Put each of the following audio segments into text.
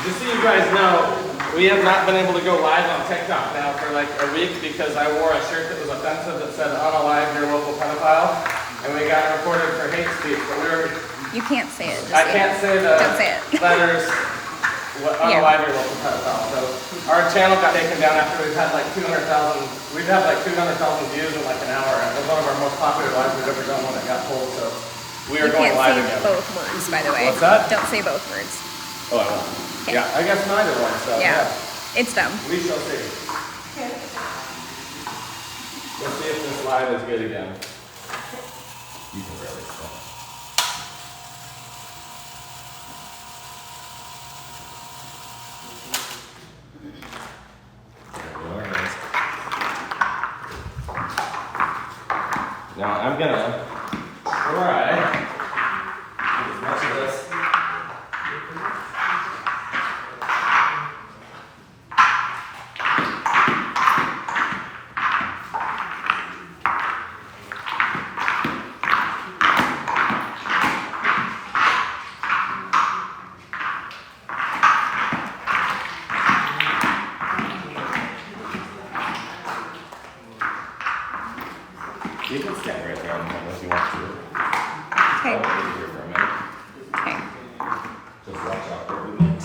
Just so you guys know, we have not been able to go live on TikTok now for like a week because I wore a shirt that was offensive that said unalive your local pedophile, and we got reported for hate speech. But You can't say it. I can't say the Don't say it. letters unalive your local pedophile. So our channel got taken down after we've had like 200,000. We've had like 200,000 views in like an hour. It was one of our most popular lives we've ever done when it got pulled. So we are going live again. You can't say both words, by the way. What's that? Don't say both words. Oh, I won't. Okay. Yeah, I guess neither one. So Yeah. It's dumb. we shall see. Let's see if this live is good again. You can really stop. Now I'm gonna try as much of this. You can stand right there if you want to. Okay. I'll wait here for a minute. Okay. Just watch out for the mix.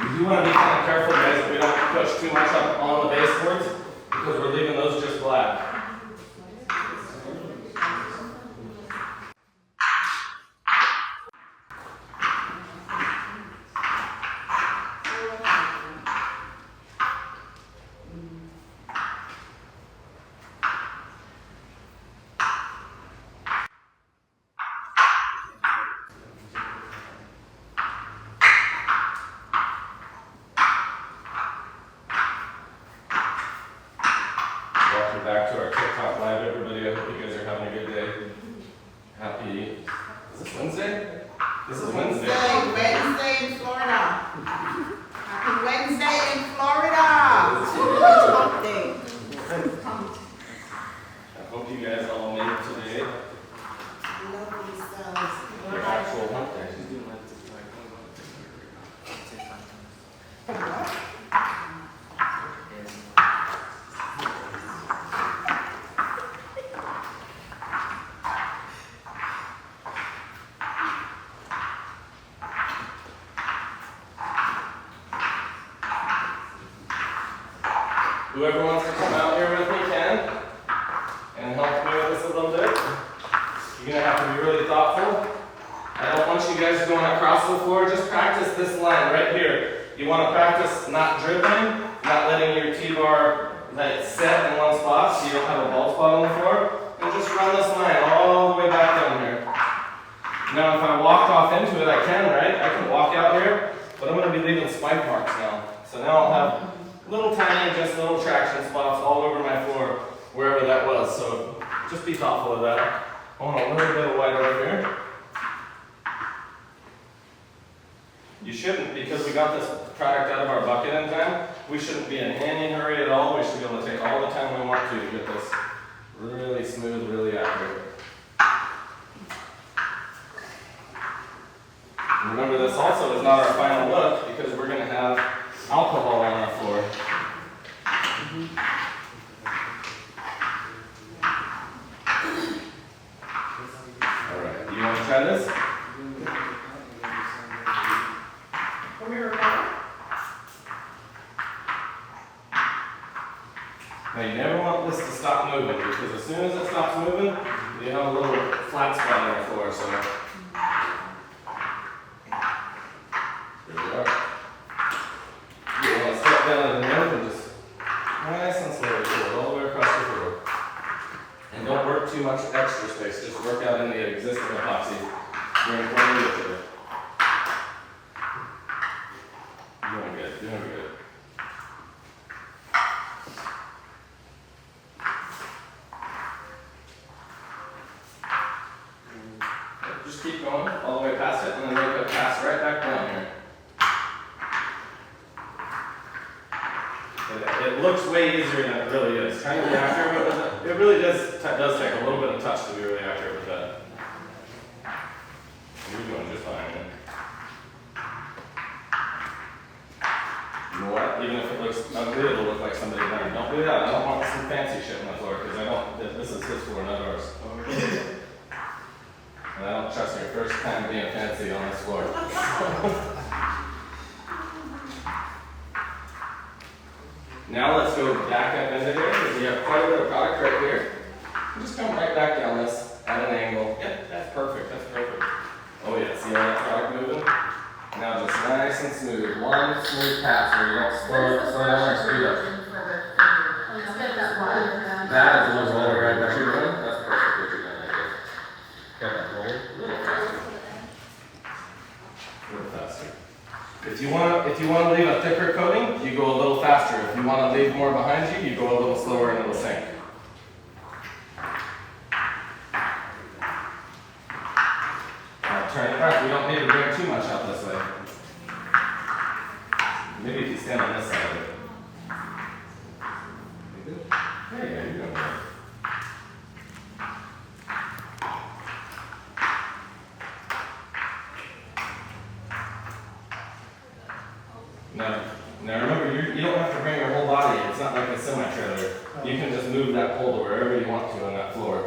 You do want to be kind of careful, guys, that we don't push too much up on the baseboards because we're leaving those just black. Welcome back to our TikTok live, everybody. I hope you guys are having a good day. Happy. Is this Wednesday? This is Wednesday. Wednesday in Florida. Happy Wednesday in Florida. Hump day. I hope you guys all made it today. Love yourselves. Your actual hump day. Whoever wants to come out here with me can and help me with this a little bit. You're going to have to be really thoughtful. I don't want you guys going across the floor. Just practice this line right here. You want to practice not dribbling, not letting your T-bar let it set in one spot so you don't have a bald spot on the floor. And just run this line all the way back down here. Now if I walk off into it, I can, right? I can walk out here, but I'm going to be leaving spike marks now. So now I'll have little tiny, just little traction spots all over my floor, wherever that was. So just be thoughtful of that. I want a little bit of white over here. You shouldn't, because we got this product out of our bucket in time, we shouldn't be in any hurry at all. We should be able to take all the time we want to get this really smooth, really accurate. Remember, this also is not our final look because we're going to have alcohol on our floor. Alright, you want to try this? Come here, Rebecca. Now you never want this to stop moving because as soon as it stops moving, you have a little flat spot on your floor. So here we are. You want to step down in the middle and just nice and slowly pull it all the way across the floor. And don't work too much extra space. Just work out in the existing epoxy. You're in front of each other. Doing good, doing good. Just keep going all the way past it, and then make it pass right back down here. It looks way easier than it really is. Trying to be accurate with it, it really does take a little bit of touch to be really accurate with that. You're doing just fine. ugly, it'll look like somebody learned. Don't do that. I don't want some fancy shit on the floor because I don't. This is his floor, not ours. And I don't trust your first time being fancy on this floor. Now let's go back up into here because we have quite a bit of product right here. Just come right back down this at an angle. Yep, that's perfect. That's perfect. Oh yeah, see all that product moving? Now just nice and smooth. One smooth pass where you don't slow down or speed up. That is one roller right there. You're doing? That's perfect what you're doing right there. Got that roller. A little faster. A little faster. If you want to leave a thicker coating, you go a little faster. If you want to leave more behind you, you go a little slower and it'll sink. Turn it back. We don't need to bring too much out this way. Maybe if you stand on this side of it. There you go. You're doing good. Now remember, you don't have to bring your whole body. It's not like a semi-trailer. You can just move that pole to wherever you want to on that floor.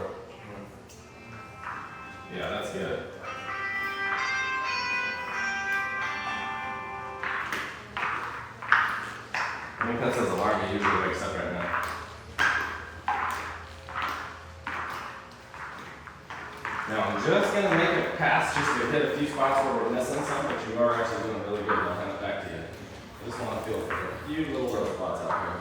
Yeah, that's good. I think that's his alarm. He usually wakes up right now. Now I'm just going to make it pass just to hit a few spots where we're missing some, but you are actually doing really good. I'll hand it back to you. I just want to feel for a few little rough spots out here.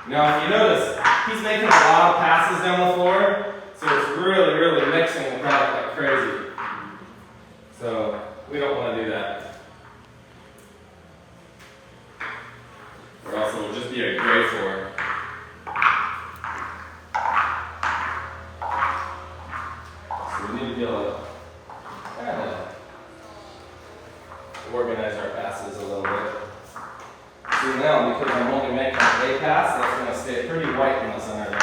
Now if you notice, he's making a lot of passes down the floor, so it's really, really mixing the product like crazy. So we don't want to do that. Or else it will just be a gray floor. So we need to be able to kind of organize our passes a little bit. See now, because I'm only making a pass, that's going to stay pretty white in the center there.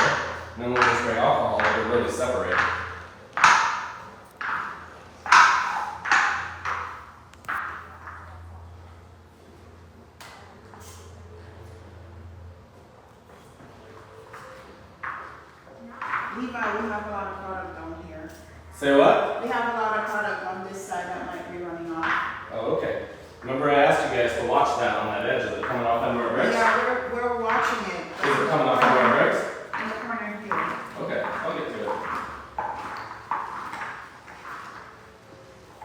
And then when we spray alcohol, it'll really separate. Levi, we have a lot of product on here. Say what? We have a lot of product on this side that might be running off. Oh, okay. Remember I asked you guys to watch that on that edge. Is it coming off under our bricks? Yeah, we're watching it. Is it coming off under our bricks? In the corner here. Okay, I'll get to it.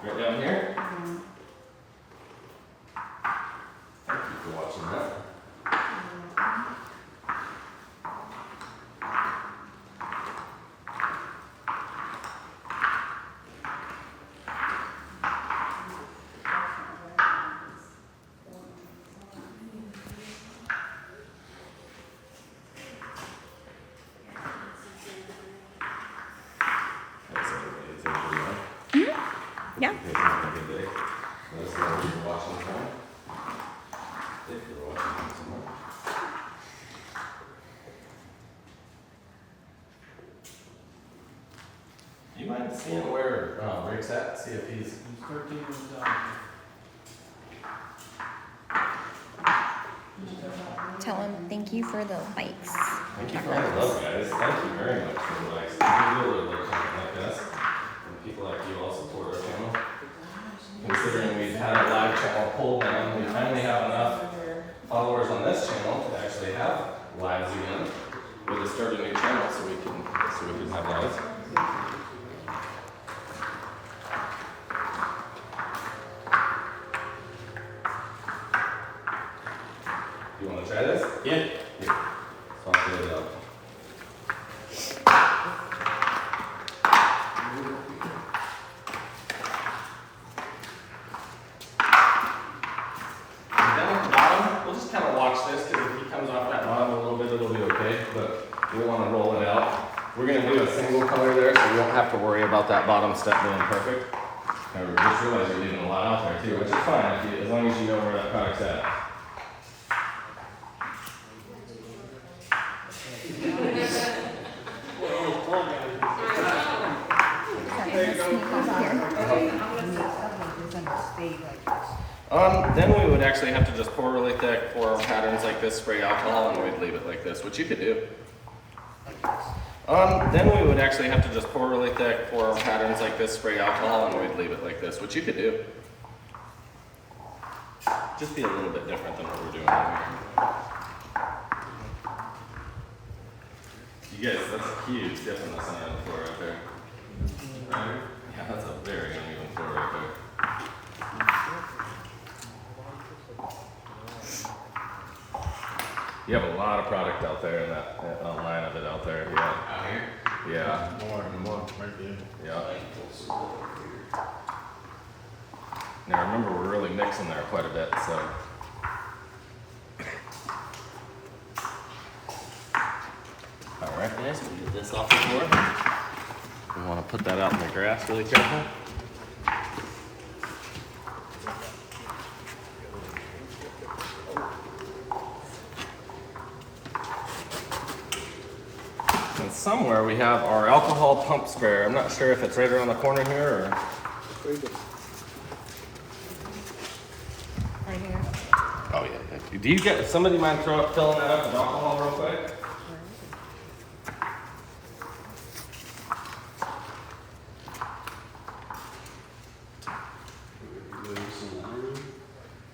Right down here? Thank you for watching that. Yeah. Okay, have a good day. Let us know if you're watching somewhere. If you're watching somewhere. Do you mind seeing where Rick's at? See if he's 13 years old. Tell him thank you for the likes. Thank you for all the love, guys. Thank you very much for the likes. We really like something like this. And people like you all support our channel. Considering we've had a live channel pulled down, we finally have enough followers on this channel to actually have lives again. We just started a new channel so we can have lives. You want to try this? Yeah. Here. So I'll fill it up. And down at the bottom, we'll just kind of watch this because if he comes off that bottom a little bit, it'll be okay. But we want to roll it out. We're going to do a single color there so we won't have to worry about that bottom step being perfect. I just realized you're leaving a lot out there too, which is fine if you, as long as you know where that product's at. Then we would actually have to just pour really thick, pour patterns like this, spray alcohol, and we'd leave it like this, which you could do. Then we would actually have to just pour really thick, pour patterns like this, spray alcohol, and we'd leave it like this, which you could do. Just be a little bit different than what we're doing here. You guys, that's a huge difference on the floor right there. Right? Yeah, that's a very uneven floor right there. You have a lot of product out there in that line of it out there. Yeah. Out here? Yeah. More right there. Yeah. Now remember, we're really mixing there quite a bit, so. All right, guys, we'll get this off the floor. We want to put that out in the grass really careful. And somewhere we have our alcohol pump sprayer. I'm not sure if it's right around the corner here or. Right here. Oh yeah. Do you get somebody mind filling that up with alcohol real quick?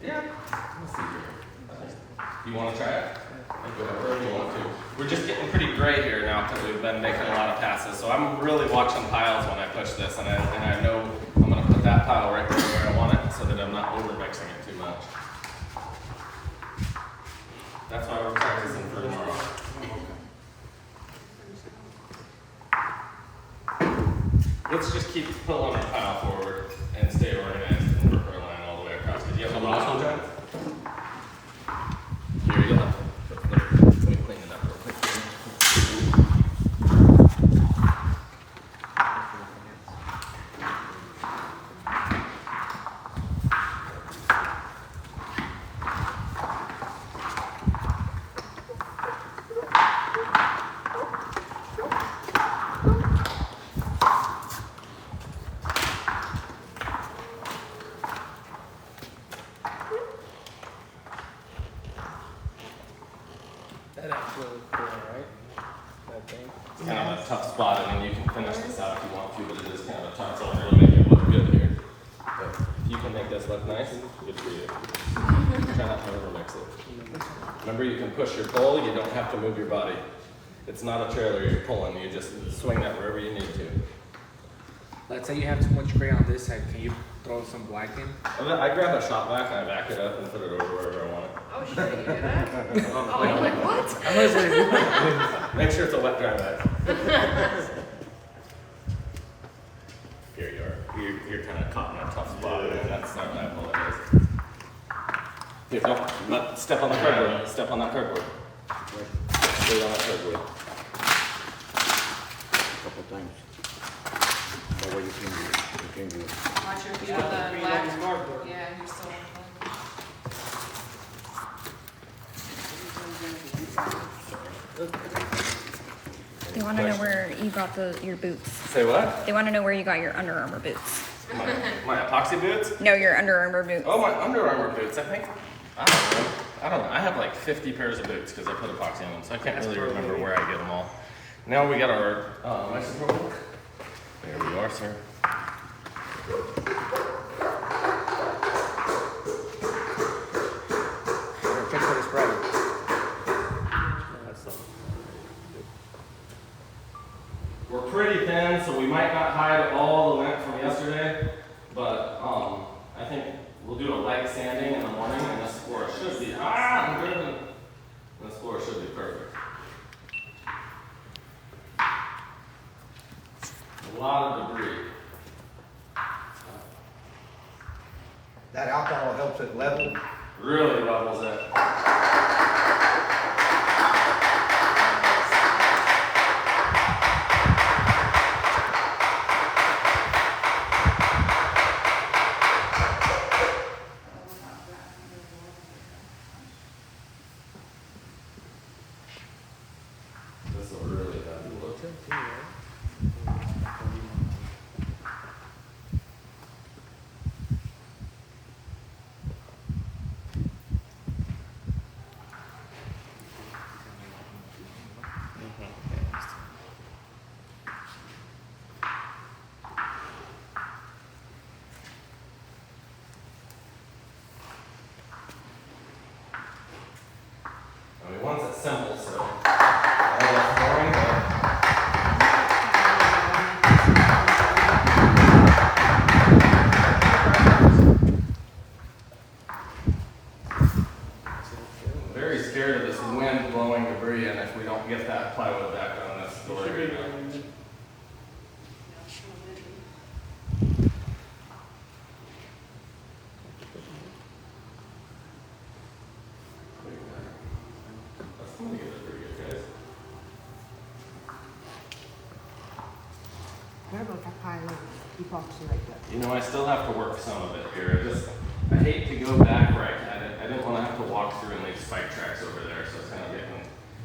Yeah. Let's see here. You want to try it? Whatever you want to. We're just getting pretty gray here now because we've been making a lot of passes. So I'm really watching piles when I push this, and I know I'm going to put that pile right there where I want it so that I'm not over mixing it too much. That's why we're practicing for tomorrow. Let's just keep pulling our pile forward and stay organized and work our line all the way across. Did you have something else on that? Here you go. Let me clean it up real quick. That actually looks cool, right? That thing. It's kind of a tough spot. I mean, you can finish this out if you want to, but it is kind of a tough, so it'll really make it look good here. But if you can make this look nice, good for you. Try not to overmix it. Remember, you can push your pole, you don't have to move your body. It's not a trailer you're pulling, you just swing that wherever you need to. Let's say you have too much gray on this side. Can you throw some black in? I grab a shop vac and I back it up and put it over wherever I want it. Oh shit, you do that? Oh, I'm like, what? I'm listening. Make sure it's a wet dry vac. Here you are. You're kind of caught in a tough spot, and that's not my fault, it is. Here, don't step on the cardboard. Step on that cardboard. Stay on that cardboard. Couple times. That way you can do it. Watch your feet on the black. Yeah, you're still on They want to know where you got your boots. Say what? They want to know where you got your Under Armour boots. My epoxy boots? No, your Under Armour boots. Oh, my Under Armour boots, I think. I don't know. I have like 50 pairs of boots because I put epoxy on them, so I can't really remember where I get them all. Now we got our isopropyl. There we are, sir. Check for the spray. We're pretty thin, so we might not hide all the lint from yesterday, but I think we'll do a light sanding in the morning, and this floor should be I'm driven. This floor should be perfect. A lot of debris. That alcohol helps it level. Really levels it. This will really have you look. simple, so. I know that's boring, but. I'm very scared of this wind blowing debris, and if we don't get that plywood back on this door right now. That's gonna get it pretty good, guys. What about the pile epoxy like that? You know, I still have to work some of it here. I hate to go back right. I didn't want to have to walk through and leave spike tracks over there, so it's kind of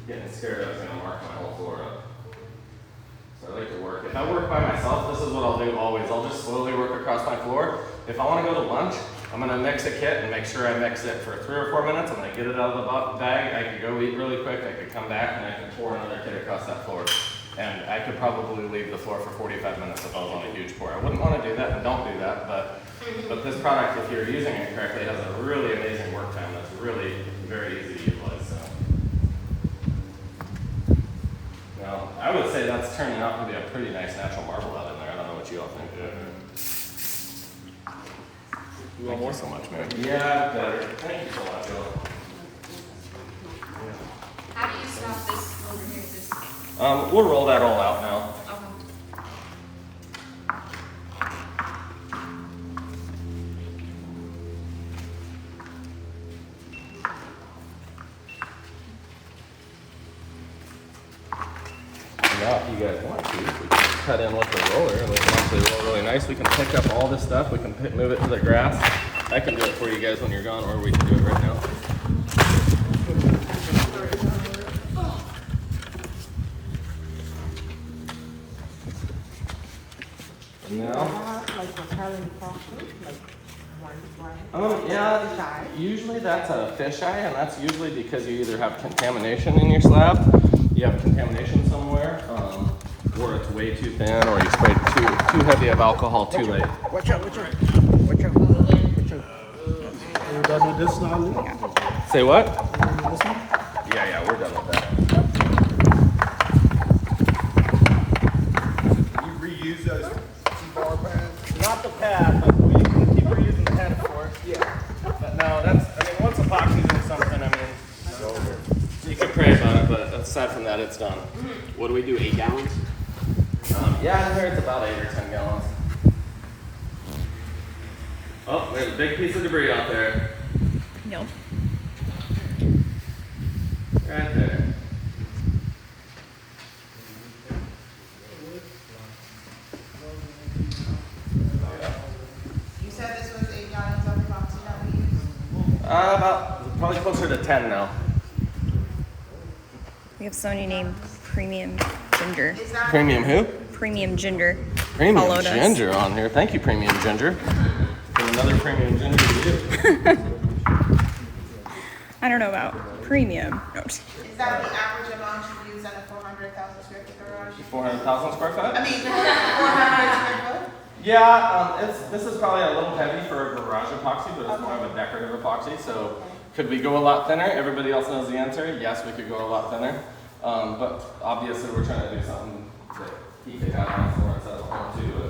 getting scared I was going to mark my whole floor up. So I like to work. If I work by myself, this is what I'll do always. I'll just slowly work across my floor. If I want to go to lunch, I'm going to mix a kit and make sure I mix it for 3 or 4 minutes. I'm going to get it out of the bag. I could go eat really quick. I could come back and I could pour another kit across that floor. And I could probably leave the floor for 45 minutes if I was on a huge pour. I wouldn't want to do that and don't do that, but this product, if you're using it correctly, has a really amazing work time that's really very easy to utilize. So. Now, I would say that's turning out to be a pretty nice natural marble out in there. I don't know what you all think. You want more so much, man? Yeah, better. Thank you so much, Joe. How do you stop this over here? This. We'll roll that all out now. Okay. Now, if you guys want to, we can cut in with the roller and we can actually roll really nice. We can pick up all this stuff. We can move it to the grass. I can do it for you guys when you're gone, or we can do it right now. And now, Like a pile epoxy, like one. yeah, usually that's a fisheye, and that's usually because you either have contamination in your slab, you have contamination somewhere, or it's way too thin, or you sprayed too heavy of alcohol too late. Watch out, watch out, watch out, watch out. You done with this now? Say what? This one? Yeah, we're done with that. You reuse those bar pads? Not the pad, but we can keep reusing the head, of course. Yeah. But no, once epoxy's in something, you can pray about it, but aside from that, it's done. What do we do, 8 gallons? Yeah, in here it's about 8 or 10 gallons. Oh, there's a big piece of debris out there. Nope. Right there. You said this was 8 gallons of epoxy that we used? About probably closer to 10 now. We have somebody named Premium Ginger. Is that? Premium who? Premium Ginger. Premium Followed us. Ginger on here. Thank you, Premium Ginger. And another Premium Ginger to you. I don't know about premium. No, Is that the average amount you use on a 400,000 square foot garage? 400,000 square foot? I mean, 400 square foot? Yeah, this is probably a little heavy for a garage epoxy, but it's more of a decorative epoxy. So could we go a lot thinner? Everybody else knows the answer. Yes, we could go a lot thinner. But obviously we're trying to do something that he could have on for us as a home too.